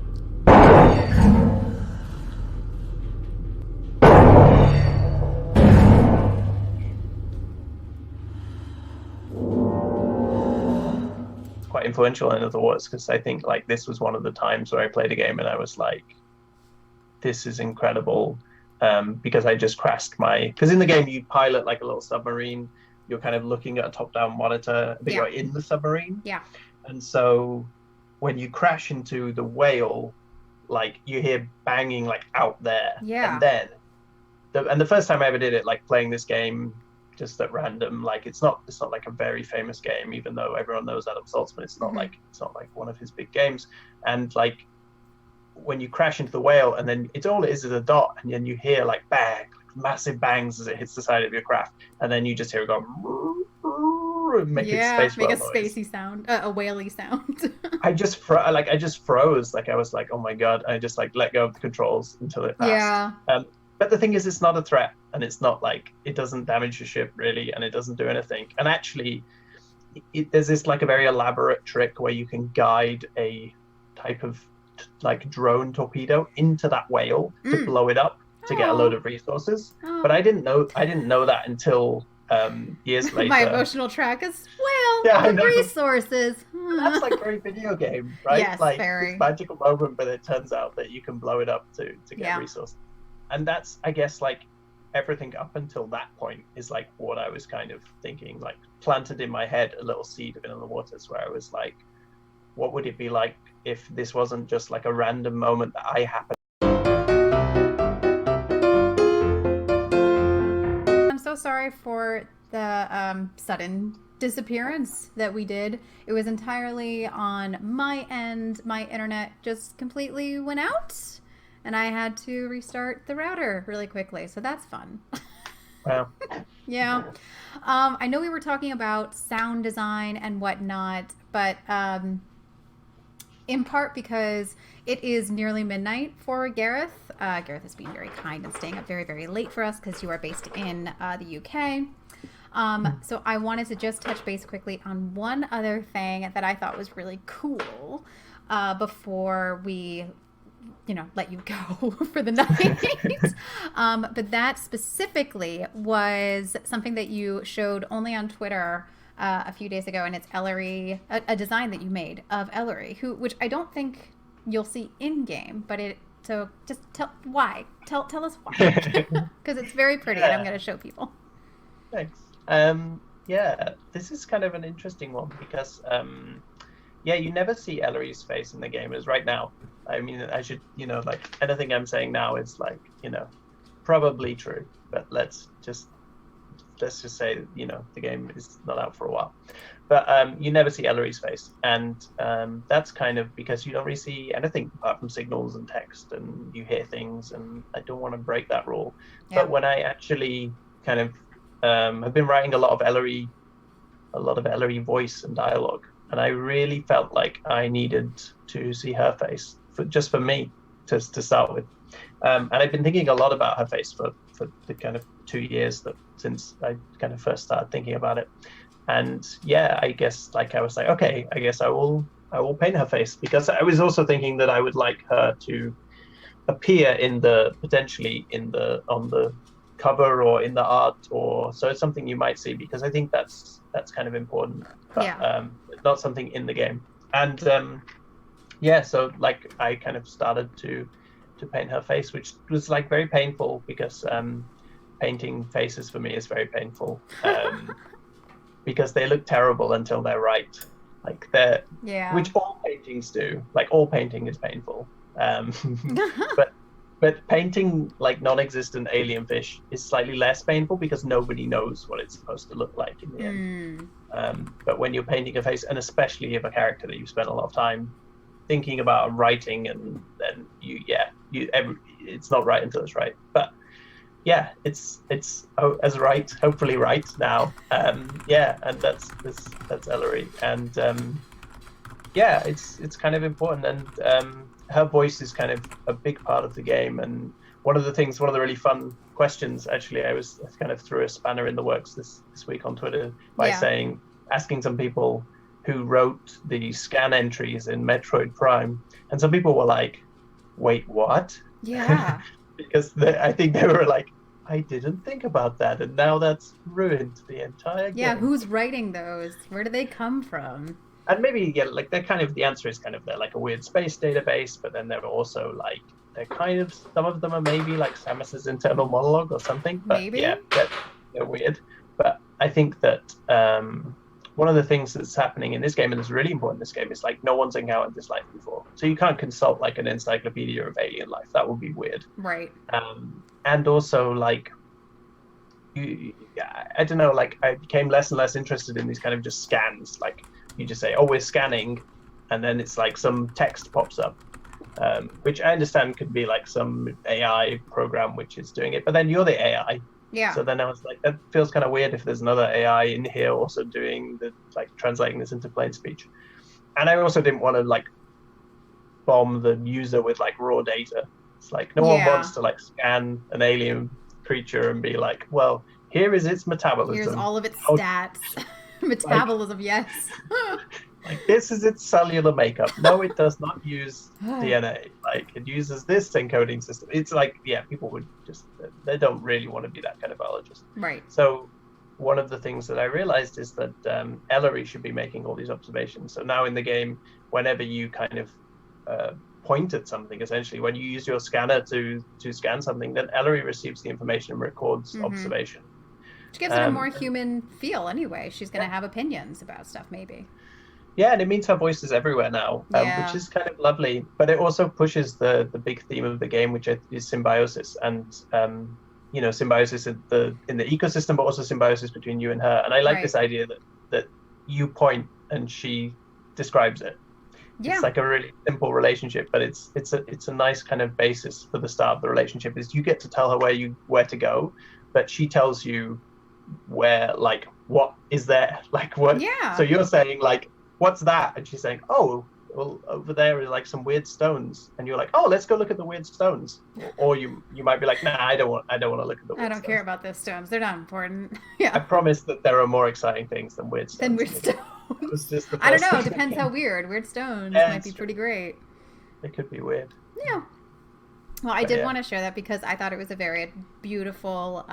[SPEAKER 2] Quite influential in other words, because I think like this was one of the times where I played a game and I was like, this is incredible. Because I just crashed because in the game you pilot like a little submarine, you're kind of looking at a top-down monitor, but you're in the submarine.
[SPEAKER 1] Yeah.
[SPEAKER 2] And so when you crash into the whale, like you hear banging like out there.
[SPEAKER 1] Yeah.
[SPEAKER 2] And then the first time I ever did it, like playing this game just at random, like it's not like a very famous game, even though everyone knows Adam Saltzman. It's not like one of his big games. And like when you crash into the whale, and then it's all it is a dot, and then you hear like bang, like massive bangs as it hits the side of your craft, and then you just hear it go make a
[SPEAKER 1] spacey sound, a whaley sound.
[SPEAKER 2] I just froze. Like I was like, oh my god! I just like let go of the controls until it passed.
[SPEAKER 1] Yeah.
[SPEAKER 2] But the thing is, it's not a threat, and it's not like it doesn't damage your ship really, and it doesn't do anything. And actually, there's this like a very elaborate trick where you can guide a type of like drone torpedo into that whale to blow it up to get a load of resources. But I didn't know that until years later.
[SPEAKER 1] My emotional track is the resources.
[SPEAKER 2] That's like very video game, right?
[SPEAKER 1] Yes,
[SPEAKER 2] like
[SPEAKER 1] very.
[SPEAKER 2] This magical moment, but it turns out that you can blow it up to get resources. And that's, I guess, like everything up until that point is like what I was kind of thinking, like planted in my head a little seed of In the Waters, where I was like, what would it be like if this wasn't just like a random moment that I happened?
[SPEAKER 1] I'm so sorry for the sudden disappearance that we did. It was entirely on my end. My internet just completely went out, and I had to restart the router really quickly. So that's fun.
[SPEAKER 2] Wow.
[SPEAKER 1] Yeah. I know we were talking about sound design and whatnot, but in part because it is nearly midnight for Gareth. Gareth is being very kind and staying up very, very late for us because you are based in the UK. So I wanted to just touch base quickly on one other thing that I thought was really cool before we let you go for the night. But that specifically was something that you showed only on Twitter a few days ago, and it's Ellery, a design that you made of Ellery, which I don't think you'll see in game, but so just tell why. Tell us why, because it's very pretty, and I'm going to show people.
[SPEAKER 2] Thanks. Yeah, this is kind of an interesting one because you never see Ellery's face in the game. As right now, I mean, I should, like anything I'm saying now is like, probably true, but let's just say, the game is not out for a while. But you never see Ellery's face, and that's kind of because you don't really see anything apart from signals and text, and you hear things, and I don't want to break that rule. Yeah. But when I actually kind of have been writing a lot of Ellery voice and dialogue, and I really felt like I needed to see her face just for me to start with. And I've been thinking a lot about her face for the kind of 2 years since I kind of first started thinking about it. And yeah, I guess like I was like, okay, I guess I will paint her face, because I was also thinking that I would like her to appear potentially on the cover or in the art, or so it's something you might see, because I think that's kind of important, but not something in the game. And so like I kind of started to paint her face, which was like very painful, because painting faces for me is very painful, because they look terrible until they're right, like which all paintings do. Like all painting is painful, but painting like non-existent alien fish is slightly less painful because nobody knows what it's supposed to look like in the end. But when you're painting a face, and especially if a character that you've spent a lot of time thinking about and writing, and then it's not right until it's right. But yeah, it's as right, hopefully right now. Yeah, and that's Ellery, and yeah, it's kind of important, and her voice is kind of a big part of the game. And one of the really fun questions, actually, I kind of threw a spanner in the works this week on Twitter by asking some people who wrote the scan entries in Metroid Prime, and some people were like, "Wait, what?"
[SPEAKER 1] Yeah.
[SPEAKER 2] Because I think they were like, "I didn't think about that," and now that's ruined the entire game.
[SPEAKER 1] Yeah, who's writing those? Where do they come from?
[SPEAKER 2] And maybe, yeah, like they're kind of, the answer is kind of, they're like a weird space database, but then they're also like, they're kind of, some of them are maybe like Samus's internal monologue or something. But
[SPEAKER 1] maybe.
[SPEAKER 2] Yeah, they're weird. But I think that one of the things that's happening in this game, and is really important in this game, is like no one's encountered this life before. So you can't consult like an encyclopedia of alien life. That would be weird.
[SPEAKER 1] Right.
[SPEAKER 2] And also like, I don't know, like I became less and less interested in these kind of just scans. Like you just say, "Oh, we're scanning," and then it's like some text pops up, which I understand could be like some AI program which is doing it, but then you're the AI.
[SPEAKER 1] Yeah.
[SPEAKER 2] So then I was like, that feels kind of weird if there's another AI in here also doing the, like, translating this into plain speech. And I also didn't want to like bomb the user with like raw data. It's like no one wants to like scan an alien creature and be like, well, here is its metabolism.
[SPEAKER 1] Here's all of its stats. Metabolism, yes.
[SPEAKER 2] Like, this is its cellular makeup. No, it does not use DNA. Like, it uses this encoding system. It's like, yeah, people would just, they don't really want to be that kind of biologist.
[SPEAKER 1] Right.
[SPEAKER 2] So one of the things that I realized is that Ellery should be making all these observations. So now in the game, whenever you kind of point at something, essentially, when you use your scanner to scan something, then Ellery receives the information and records observation.
[SPEAKER 1] Which gives it a more human feel anyway. She's going to have opinions about stuff, maybe.
[SPEAKER 2] Yeah, and it means her voice is everywhere now, which is kind of lovely. But it also pushes the big theme of the game, which is symbiosis, and symbiosis in the ecosystem, but also symbiosis between you and her. And I like this idea that you point and she describes it. Yeah. It's like a really simple relationship, but it's a nice kind of basis for the start of the relationship. Is you get to tell her where to go, but she tells you where, like, what is there, like what.
[SPEAKER 1] Yeah.
[SPEAKER 2] So you're saying like, what's that? And she's saying, oh, well, over there are like some weird stones, and you're like, oh, let's go look at the weird stones. Or you might be like, nah, I don't want to look at the weird stones.
[SPEAKER 1] I don't care about those stones. They're not important. Yeah.
[SPEAKER 2] I promise that there are more exciting things than weird stones.
[SPEAKER 1] I don't know. It depends how weird. Weird stones might be pretty great.
[SPEAKER 2] It could be weird.
[SPEAKER 1] Yeah. Well, I did want to share that because I thought it was a very beautiful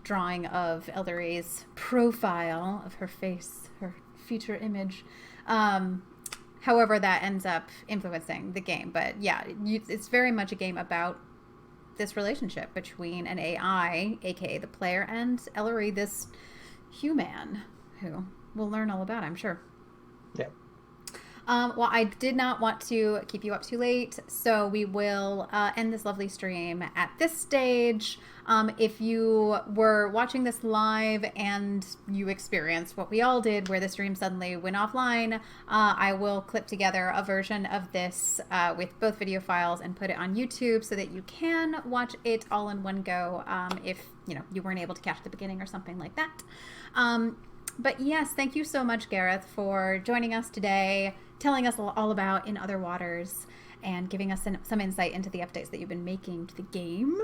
[SPEAKER 1] drawing of Ellery's profile of her face, her feature image. However, that ends up influencing the game. But yeah, it's very much a game about this relationship between an AI, aka the player, and Ellery, this human who we'll learn all about, I'm sure.
[SPEAKER 2] Yeah.
[SPEAKER 1] Well, I did not want to keep you up too late, so we will end this lovely stream at this stage. If you were watching this live and you experienced what we all did, where the stream suddenly went offline, I will clip together a version of this with both video files and put it on YouTube so that you can watch it all in one go if you weren't able to catch the beginning or something like that. But yes, thank you so much, Gareth, for joining us today, telling us all about In Other Waters, and giving us some insight into the updates that you've been making to the game.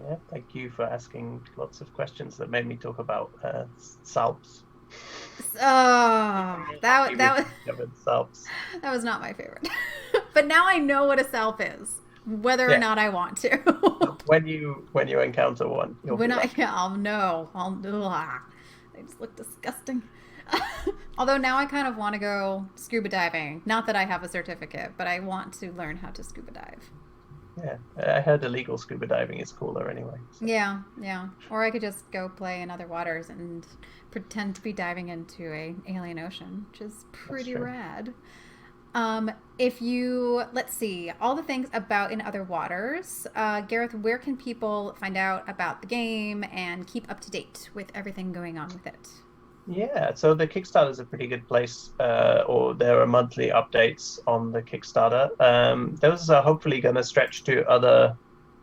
[SPEAKER 2] Yeah, thank you for asking lots of questions that made me talk about salps.
[SPEAKER 1] Oh, that was not my favorite. But now I know what a salp is, whether or not I want to.
[SPEAKER 2] when you encounter one,
[SPEAKER 1] I'll know. They just look disgusting. Although now I kind of want to go scuba diving. Not that I have a certificate, but I want to learn how to scuba dive.
[SPEAKER 2] Yeah, I heard illegal scuba diving is cooler anyway. So.
[SPEAKER 1] Yeah. Or I could just go play in other waters and pretend to be diving into an alien ocean, which is pretty rad. Let's see, all the things about In Other Waters. Gareth, where can people find out about the game and keep up to date with everything going on with it?
[SPEAKER 2] Yeah, so the Kickstarter is a pretty good place, or there are monthly updates on the Kickstarter. Those are hopefully going to stretch to other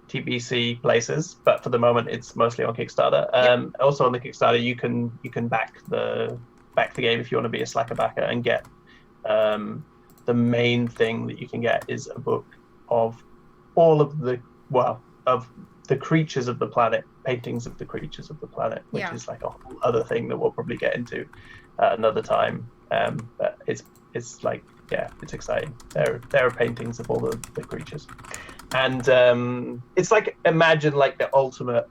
[SPEAKER 2] TBC places, but for the moment, it's mostly on Kickstarter.
[SPEAKER 1] Yep.
[SPEAKER 2] Also on the Kickstarter, you can back the game if you want to be a Slacker backer and get the main thing that you can get is a book of all of of the creatures of the planet, paintings of the creatures of the planet, which is like a whole other thing that we'll probably get into another time. But it's like, yeah, it's exciting. There are paintings of all the creatures, and it's like, imagine like the ultimate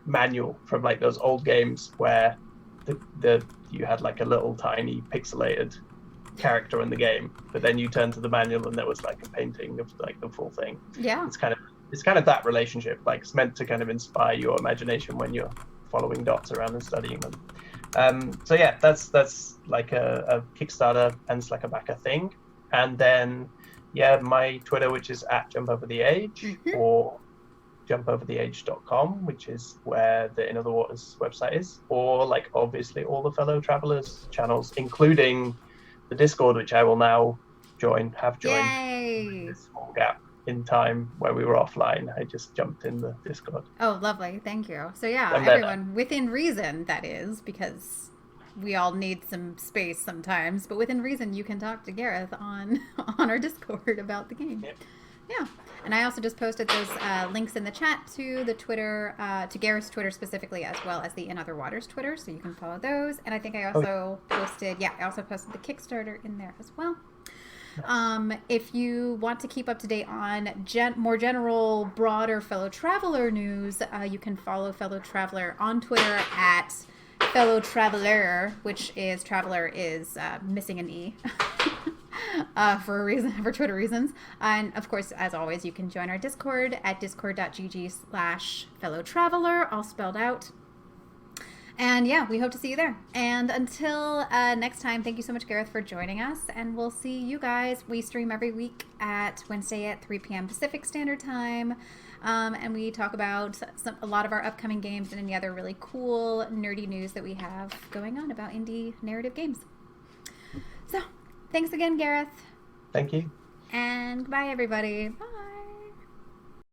[SPEAKER 2] manual from like those old games where the you had like a little tiny pixelated character in the game, but then you turn to the manual and there was like a painting of like the full thing.
[SPEAKER 1] Yeah.
[SPEAKER 2] It's kind of that relationship. Like, it's meant to kind of inspire your imagination when you're following dots around and studying them. So yeah, that's like a Kickstarter and Slacker backer thing. And then yeah, my Twitter, which is at @JumpOverTheAge, or jumpovertheage.com, which is where the In Other Waters website is, or like obviously all the fellow travelers channels, including the Discord, which I will now have joined.
[SPEAKER 1] Yay!
[SPEAKER 2] This small gap in time where we were offline. I just jumped in the Discord.
[SPEAKER 1] Oh, lovely. Thank you. So yeah,
[SPEAKER 2] And then,
[SPEAKER 1] everyone within reason, that is, because we all need some space sometimes, but within reason, you can talk to Gareth on our Discord about the game.
[SPEAKER 2] Yep.
[SPEAKER 1] Yeah. And I also just posted those links in the chat to the Twitter, to Gareth's Twitter specifically, as well as the In Other Waters Twitter, so you can follow those. And I think I also posted the Kickstarter in there as well. If you want to keep up to date on more general, broader fellow traveler news, you can follow Fellow Traveler on Twitter at Fellow Traveler, which is traveler is missing an E. For Twitter reasons. And of course, as always, you can join our Discord at discord.gg/fellowtraveler, all spelled out. And yeah, we hope to see you there. And until next time, thank you so much, Gareth, for joining us. And we'll see you guys. We stream every week at Wednesday at 3 p.m. Pacific Standard Time. And we talk about a lot of our upcoming games and any other really cool, nerdy news that we have going on about indie narrative games. So, thanks again, Gareth.
[SPEAKER 2] thank you.
[SPEAKER 1] And goodbye, everybody. Bye.